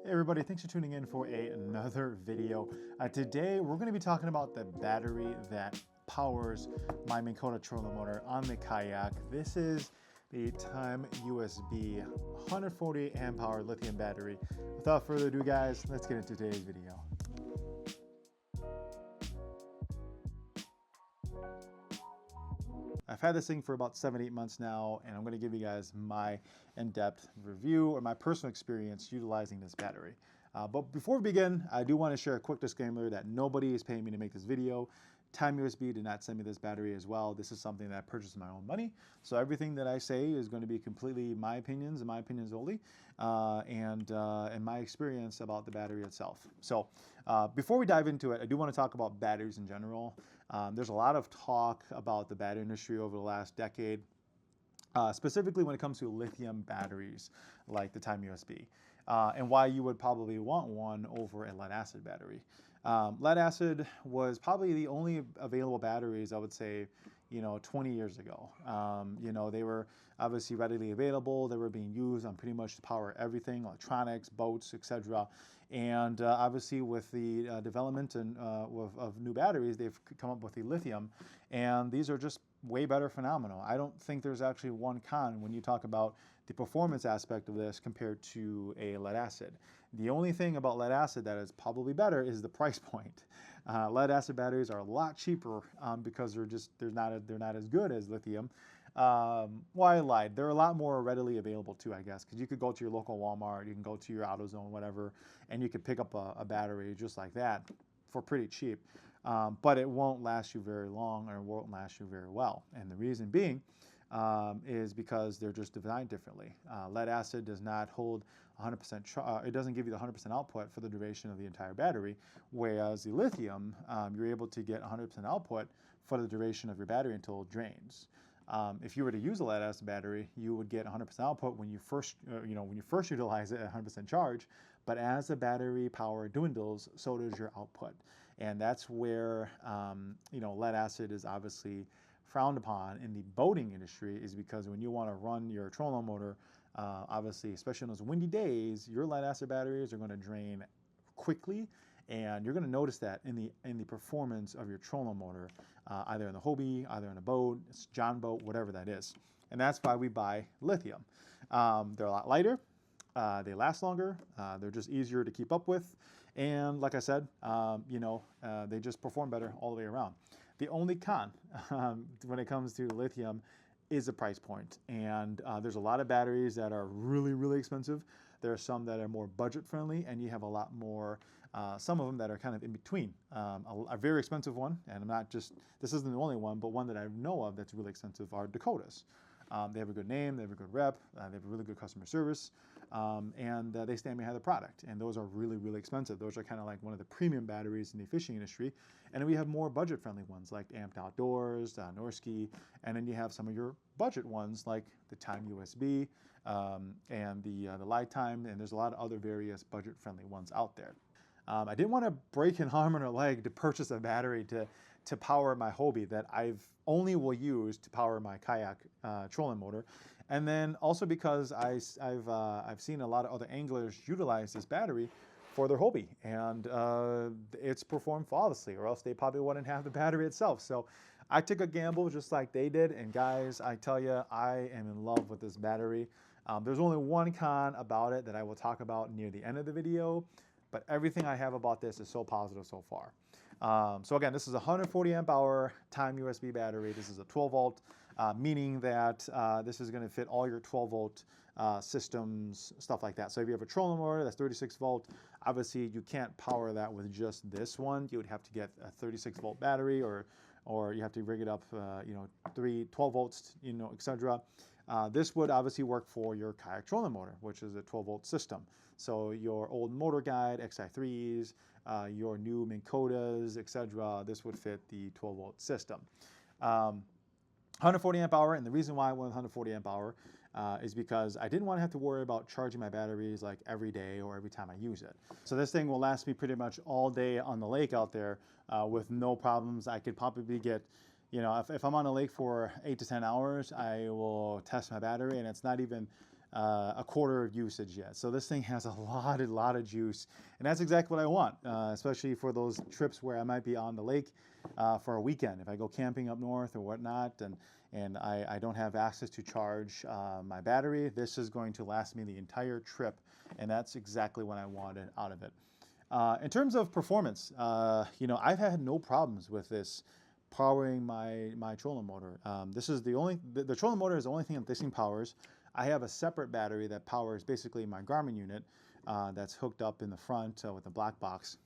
Hey everybody, thanks for tuning in for another video. Today we're going to be talking about the battery that powers my Minn Kota trolling motor on the kayak. This is the Time USB 140 amp hour lithium battery. Without further ado guys, let's get into today's video. I've had this thing for about 7-8 months now, and I'm going to give you guys my in-depth review or my personal experience utilizing this battery. But before we begin, I do want to share a quick disclaimer that nobody is paying me to make this video. Time USB did not send me this battery as well. This is something that I purchased with my own money. So everything that I say is going to be completely my opinions and my opinions only, and my experience about the battery itself. So before we dive into it, I do want to talk about batteries in general. There's a lot of talk about the battery industry over the last decade. Specifically when it comes to lithium batteries like the Time USB, and why you would probably want one over a lead acid battery. Lead acid was probably the only available batteries, I would say, 20 years ago. They were obviously readily available. They were being used on pretty much to power everything, electronics, boats, etc. And obviously with the development of new batteries, they've come up with the lithium, and these are just way better phenomenal. I don't think there's actually one con when you talk about the performance aspect of this compared to a lead acid. The only thing about lead acid that is probably better is the price point. Lead acid batteries are a lot cheaper because they're not as good as lithium. Well, I lied. They're a lot more readily available too, I guess, because you could go to your local Walmart, you can go to your AutoZone, whatever, and you could pick up a battery just like that for pretty cheap. But it won't last you very long, or it won't last you very well. And the reason being is because they're just designed differently. Lead acid does not hold 100%, it doesn't give you the 100% output for the duration of the entire battery, whereas the lithium, you're able to get 100% output for the duration of your battery until it drains. If you were to use a lead acid battery, you would get 100% output when you first, utilize it at 100% charge. But as the battery power dwindles, so does your output, and that's where lead acid is obviously frowned upon in the boating industry, is because when you want to run your trolling motor, obviously, especially on those windy days, your lead acid batteries are going to drain quickly. And you're going to notice that in the performance of your trolling motor, either in the Hobie, either in a boat, it's John boat, whatever that is. And that's why we buy lithium. They're a lot lighter, they last longer, they're just easier to keep up with, and like I said, they just perform better all the way around. The only con when it comes to lithium is the price point. And there's a lot of batteries that are really, really expensive. There are some that are more budget friendly, and you have a lot more, some of them that are kind of in between. A very expensive one, and this isn't the only one, but one that I know of that's really expensive are Dakotas. They have a good name, they have a good rep, they have a really good customer service, and they stand behind the product. And those are really, really expensive. Those are kind of like one of the premium batteries in the fishing industry. And then we have more budget-friendly ones like Amped Outdoors, Norski, and then you have some of your budget ones like the Time USB and the Lifetime, and there's a lot of other various budget-friendly ones out there. I didn't want to break an arm or a leg to purchase a battery to power my Hobie that I've only will use to power my kayak trolling motor, and then also because I've seen a lot of other anglers utilize this battery for their Hobie, and it's performed flawlessly, or else they probably wouldn't have the battery itself. So I took a gamble just like they did, and guys, I tell you, I am in love with this battery. There's only one con about it that I will talk about near the end of the video, but everything I have about this is so positive so far. So again, this is a 140 amp hour Time USB battery. This is a 12 volt, meaning that this is going to fit all your 12 volt systems, stuff like that. So if you have a trolling motor that's 36 volt, obviously you can't power that with just this one. You would have to get a 36 volt battery, or you have to rig it up, 12 volts, etc. This would obviously work for your kayak trolling motor, which is a 12 volt system. So your old Motor Guide XI3s, your new Minn Kotas, etc., this would fit the 12 volt system. 140 amp hour, and the reason why I went 140 amp hour is because I didn't want to have to worry about charging my batteries like every day or every time I use it. So this thing will last me pretty much all day on the lake out there with no problems. I could probably get, if I'm on a lake for 8 to 10 hours, I will test my battery, and it's not even a quarter of usage yet. So this thing has a lot of juice, and that's exactly what I want, especially for those trips where I might be on the lake for a weekend. If I go camping up north or whatnot, and I don't have access to charge my battery, this is going to last me the entire trip, and that's exactly what I wanted out of it. In terms of performance, you know, I've had no problems with this powering my trolling motor. This is the trolling motor is the only thing that this thing powers. I have a separate battery that powers basically my Garmin unit that's hooked up in the front with a black box.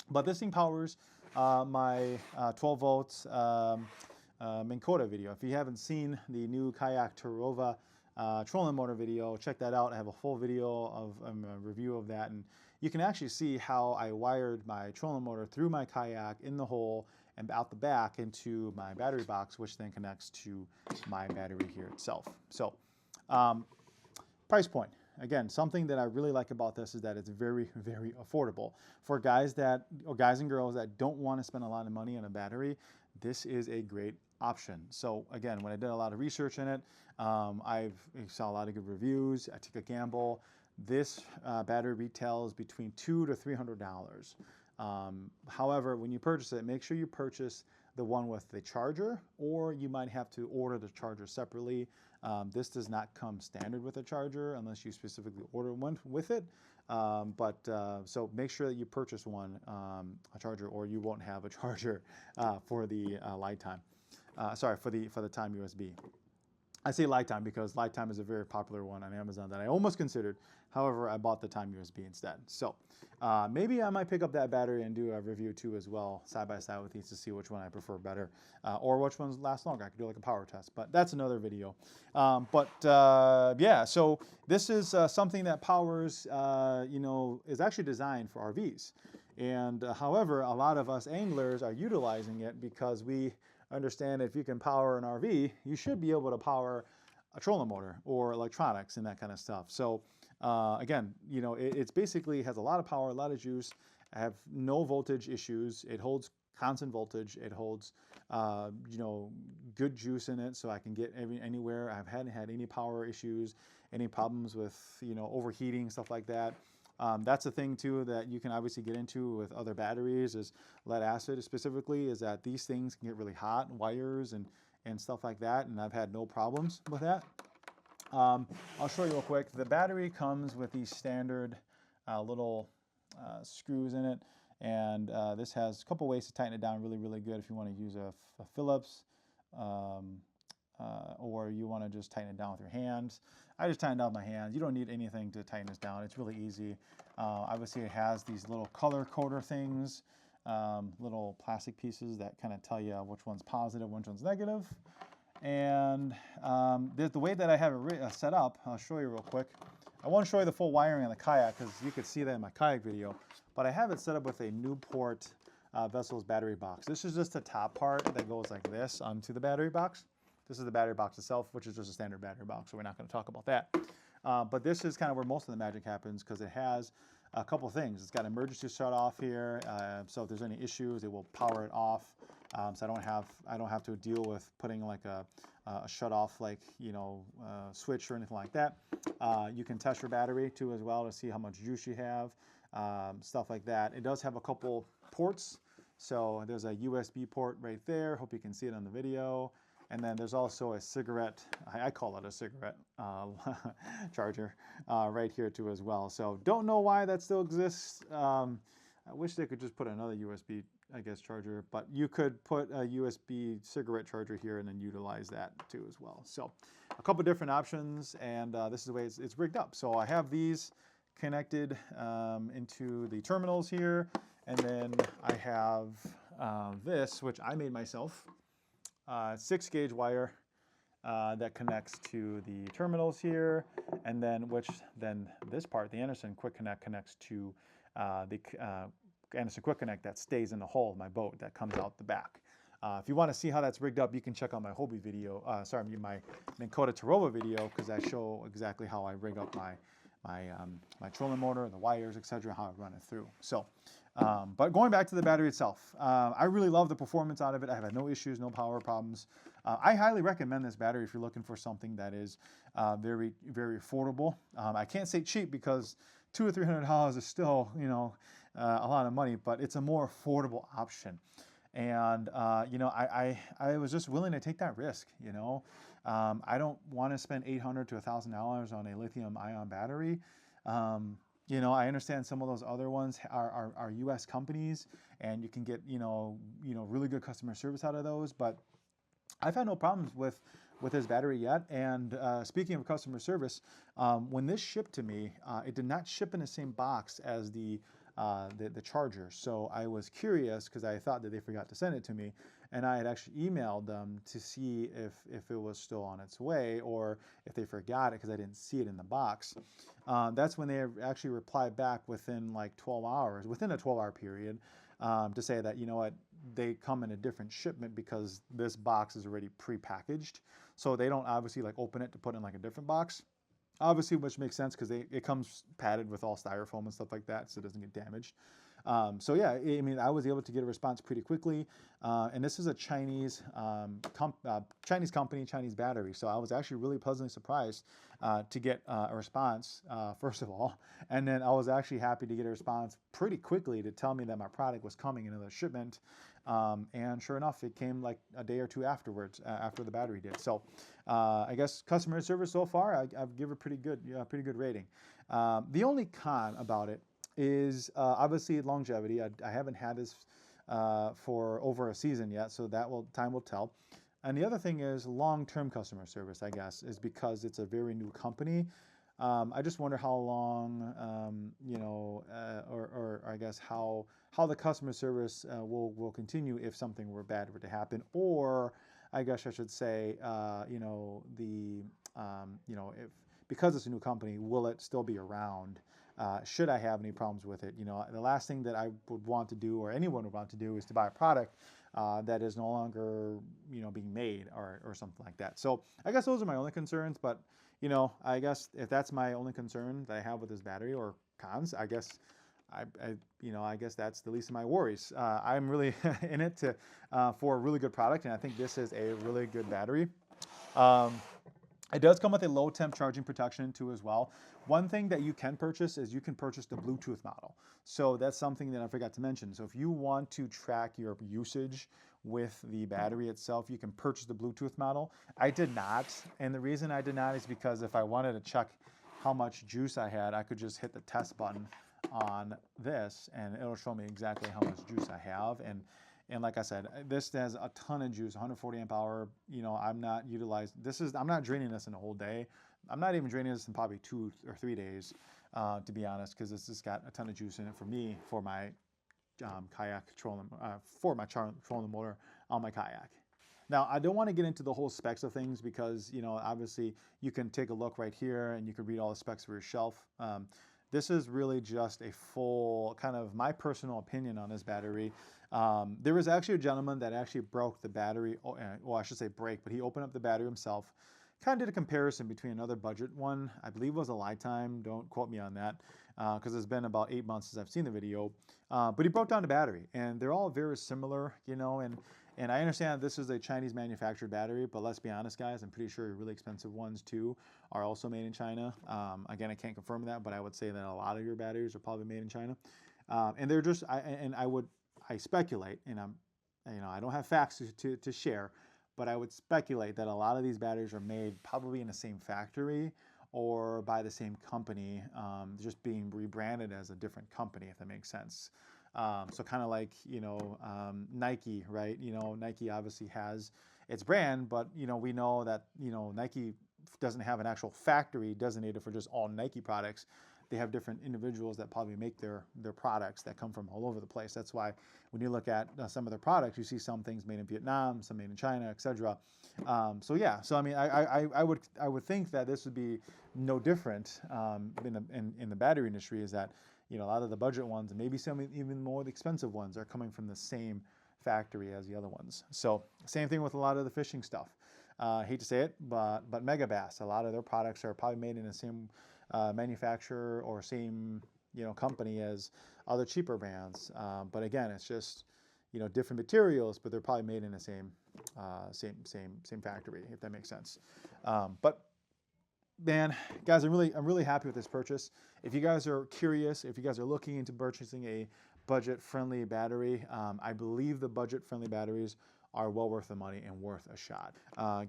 But this thing powers my 12 volts Minn Kota video. If you haven't seen the new Kayak Tarova trolling motor video, check that out. I have a full video of a review of that, and you can actually see how I wired my trolling motor through my kayak in the hole and out the back into my battery box, which then connects to my battery here itself. So price point. Again, something that I really like about this is that it's very affordable. For guys and girls that don't want to spend a lot of money on a battery, this is a great option. So again, when I did a lot of research in it, I saw a lot of good reviews. I took a gamble. This battery retails between $200 to $300. However, when you purchase it, make sure you purchase the one with the charger, or you might have to order the charger separately. This does not come standard with a charger unless you specifically order one with it. So make sure that you purchase one, a charger, or you won't have a charger for the lifetime. For the Time USB. I say Lifetime because Lifetime is a very popular one on Amazon that I almost considered. However, I bought the Time USB instead. So maybe I might pick up that battery and do a review too as well, side by side with these, to see which one I prefer better, or which ones last longer. I could do like a power test, but that's another video. Yeah, so this is something that powers, you know, is actually designed for RVs. And however, a lot of us anglers are utilizing it because we understand if you can power an RV, you should be able to power a trolling motor or electronics and that kind of stuff. So again, you know, it's basically has a lot of power, a lot of juice. I have no voltage issues. It holds constant voltage. It holds, you know, good juice in it, so I can get anywhere. I hadn't had any power issues, any problems with, you know, overheating, stuff like that. That's a thing too that you can obviously get into with other batteries, is lead acid specifically, is that these things can get really hot, wires and stuff like that, and I've had no problems with that. I'll show you real quick. The battery comes with these standard little screws in it, and this has a couple ways to tighten it down really good if you want to use a Phillips, or you want to just tighten it down with your hands. I just tighten it down with my hands. You don't need anything to tighten this down. It's really easy. Obviously, it has these little color coder things, little plastic pieces that kind of tell you which one's positive, which one's negative. And the way that I have it set up, I'll show you real quick. I won't show you the full wiring on the kayak because you could see that in my kayak video, but I have it set up with a Newport Vessel's battery box. This is just the top part that goes like this onto the battery box. This is the battery box itself, which is just a standard battery box, so we're not going to talk about that. But this is kind of where most of the magic happens, because it has a couple things. It's got emergency shut off here, so if there's any issues, it will power it off. So I don't have to deal with putting like a shut off, like, you know, switch or anything like that. You can test your battery too as well to see how much juice you have, stuff like that. It does have a couple ports. So there's a USB port right there. Hope you can see it on the video. And then there's also a cigarette, I call it a cigarette charger right here too as well. So don't know why that still exists. I wish they could just put another USB, I guess, charger, but you could put a USB cigarette charger here and then utilize that too as well. So a couple different options, and this is the way it's rigged up. So I have these connected into the terminals here, and then I have this, which I made myself. 6-gauge wire that connects to the terminals here, and then this part, the Anderson Quick Connect, connects to the Anderson Quick Connect that stays in the hull of my boat that comes out the back. If you want to see how that's rigged up, you can check out my Hobie video, my Minn Kota Tarova video, because I show exactly how I rig up my trolling motor, the wires, etc., how I run it through. So But going back to the battery itself, I really love the performance out of it. I have had no issues, no power problems. I highly recommend this battery if you're looking for something that is very, very affordable. I can't say cheap because $200 or $300 is still, a lot of money, but it's a more affordable option. And, I was just willing to take that risk, I don't want to spend $800 to $1,000 on a lithium ion battery. I understand some of those other ones are U.S. companies, and you can get really good customer service out of those. But I've had no problems with this battery yet. And speaking of customer service, when this shipped to me, it did not ship in the same box as the charger. So I was curious because I thought that they forgot to send it to me, and I had actually emailed them to see if it was still on its way or if they forgot it because I didn't see it in the box. That's when they actually replied back within like 12 hours, within a 12-hour period, to say that, they come in a different shipment because this box is already pre-packaged. So they don't obviously like open it to put in like a different box. Obviously, which makes sense because it comes padded with all styrofoam and stuff like that, so it doesn't get damaged. So yeah, I mean, I was able to get a response pretty quickly, and this is a Chinese company, Chinese battery. So I was actually really pleasantly surprised to get a response, first of all, and then I was actually happy to get a response pretty quickly to tell me that my product was coming in another shipment. And sure enough, it came like a day or two afterwards, after the battery did. So I guess customer service so far, I've given a pretty good rating. The only con about it is obviously longevity. I haven't had this for over a season yet, so time will tell. And the other thing is long-term customer service, I guess, is because it's a very new company. I just wonder how long, or I guess how the customer service will continue if something bad were to happen, or I guess I should say, if because it's a new company, will it still be around? Should I have any problems with it? The last thing that I would want to do, or anyone would want to do, is to buy a product that is no longer, being made or something like that. So I guess those are my only concerns. But I guess if that's my only concern that I have with this battery or cons, I guess I guess that's the least of my worries. I'm really in it for a really good product, and I think this is a really good battery. It does come with a low temp charging protection too as well. One thing that you can purchase is you can purchase the Bluetooth model. So that's something that I forgot to mention. So if you want to track your usage with the battery itself, you can purchase the Bluetooth model. I did not, and the reason I did not is because if I wanted to check how much juice I had, I could just hit the test button on this and it'll show me exactly how much juice I have. And like I said, this has a ton of juice, 140 amp hour. I'm not I'm not draining this in a whole day. I'm not even draining this in probably 2 or 3 days, to be honest, because this has got a ton of juice in it for me, for my kayak trolling, for my trolling motor on my kayak. Now, I don't want to get into the whole specs of things because, obviously you can take a look right here and you can read all the specs for yourself. This is really just a full kind of my personal opinion on this battery. There was actually a gentleman that actually broke the battery, well, I should say break, but he opened up the battery himself, kind of did a comparison between another budget one, I believe it was a Lifetime, don't quote me on that, because it's been about 8 months since I've seen the video, but he broke down the battery, and they're all very similar, and I understand this is a Chinese manufactured battery, but let's be honest, guys, I'm pretty sure really expensive ones too are also made in China. Again, I can't confirm that, but I would say that a lot of your batteries are probably made in China. And they're just, I speculate, and I don't have facts to share, but I would speculate that a lot of these batteries are made probably in the same factory or by the same company, just being rebranded as a different company, if that makes sense. So kind of like, Nike, right? Nike obviously has its brand, but, we know that, Nike doesn't have an actual factory designated for just all Nike products. They have different individuals that probably make their products that come from all over the place. That's why when you look at some of their products, you see some things made in Vietnam, some made in China, etc. So yeah, so I mean, I would think that this would be no different in the battery industry. Is that a lot of the budget ones and maybe some even more expensive ones are coming from the same factory as the other ones. So same thing with a lot of the fishing stuff. Hate to say it, but Megabass, a lot of their products are probably made in the same manufacturer or same company as other cheaper brands. But again, it's just different materials, but they're probably made in the same factory, if that makes sense. But man, guys, I'm really happy with this purchase. If you guys are curious, if you guys are looking into purchasing a budget-friendly battery, I believe the budget-friendly batteries are well worth the money and worth a shot.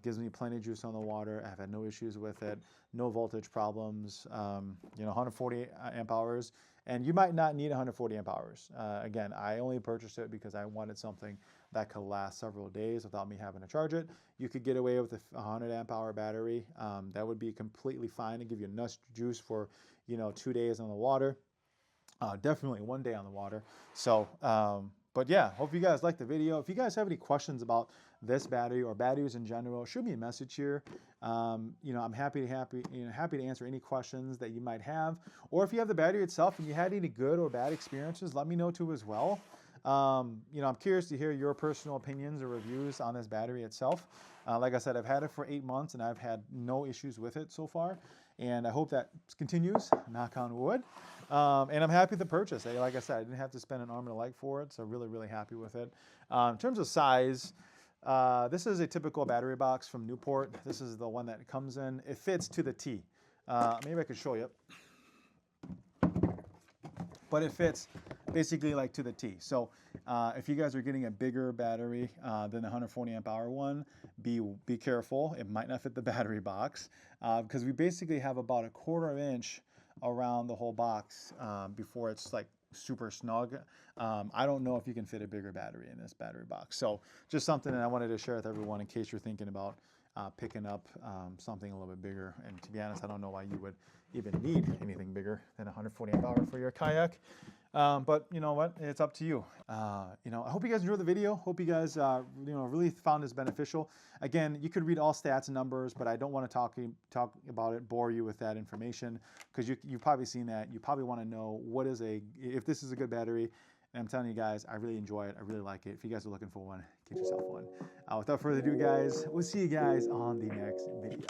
Gives me plenty of juice on the water. I've had no issues with it, no voltage problems. 140 amp hours, and you might not need 140 amp hours. Again, I only purchased it because I wanted something that could last several days without me having to charge it. You could get away with a 100 amp hour battery. That would be completely fine and give you enough juice for 2 days on the water. Definitely 1 day on the water. So, but yeah, hope you guys liked the video. If you guys have any questions about this battery or batteries in general, shoot me a message here. I'm happy to answer any questions that you might have. Or if you have the battery itself and you had any good or bad experiences, let me know too as well. I'm curious to hear your personal opinions or reviews on this battery itself. Like I said, I've had it for 8 months and I've had no issues with it so far. And I hope that continues, knock on wood. And I'm happy with the purchase. Like I said, I didn't have to spend an arm and a leg for it, so really happy with it. In terms of size, this is a typical battery box from Newport. This is the one that it comes in. It fits to the T. Maybe I could show you. But it fits basically like to the T. So if you guys are getting a bigger battery than the 140 amp hour one, be careful. It might not fit the battery box because we basically have about 1/4 inch around the whole box before it's like super snug. I don't know if you can fit a bigger battery in this battery box. So just something that I wanted to share with everyone in case you're thinking about picking up something a little bit bigger. And to be honest, I don't know why you would even need anything bigger than 140 amp hour for your kayak. But you know what? It's up to you. I hope you guys enjoyed the video. Hope you guys, really found this beneficial. Again, you could read all stats and numbers, but I don't want to talk about it, bore you with that information, because you've probably seen that. You probably want to know if this is a good battery. And I'm telling you guys, I really enjoy it. I really like it. If you guys are looking for one, get yourself one. Without further ado, guys, we'll see you guys on the next video.